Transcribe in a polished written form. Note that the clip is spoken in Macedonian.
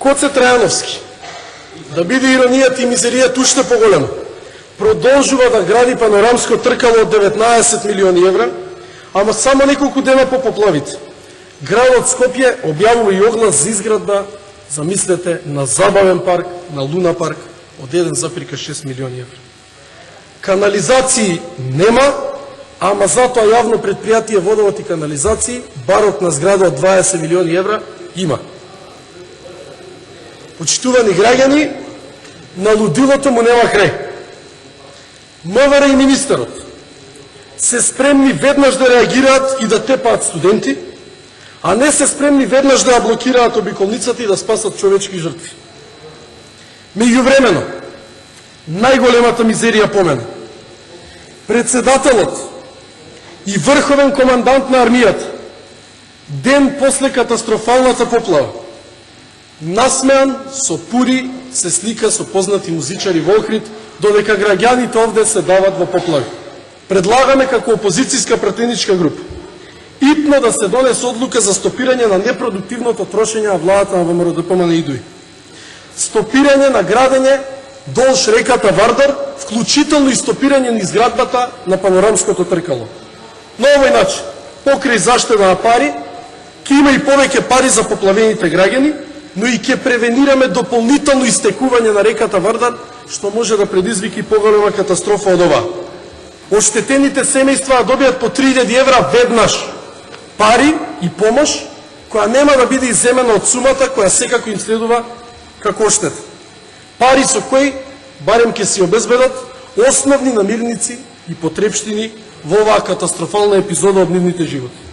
Гоце Трајановски, да биде иронијата и мизеријата уште поголема, продолжува да гради панорамско тркало од 19 милиони евра, ама само неколку дена по поплавите. Градот Скопје објавува и оглас за изградба, замислете, на забавен парк, на Луна парк, од 1,6 милиони евра. Канализации нема, ама затоа јавно предпријатие Водовод и канализации, барот на зграда од 20 милиони евра има. Почитувани граѓани, на лудилото му нема крај. МВР и министерот се спремни веднаш да реагираат и да тепаат студенти, а не се спремни веднаш да ја блокираат обиколницата и да спасат човечки жртви. Меѓувремено, најголемата мизерија по мене, председателот и врховен командант на армијата, ден после катастрофалната поплава, насмеан со пури се слика со познати музичари во Охрид, додека граѓаните овде се дават во поплави. Предлагаме како опозицијска пратеничка група итно да се донесе одлука за стопирање на непродуктивното трошење на владата на ВМРО-ДПМНЕ и ИДУИ. Стопирање на градење долж реката Вардар, вклучително и стопирање на изградбата на панорамското тркало. На овој начин, покрај заштеда на пари, ќе има и повеќе пари за поплавените граѓани, но и ќе превенираме дополнително истекување на реката Вардар, што може да предизвика и поголема катастрофа од ова. Оштетените семејства добијат по 3000 евра веднаш, пари и помош, која нема да биде изземена од сумата која секако им следува како оштета. Пари со кои барем ќе се обезбедат основни намирници и потрепштини во оваа катастрофална епизода од нивните животи.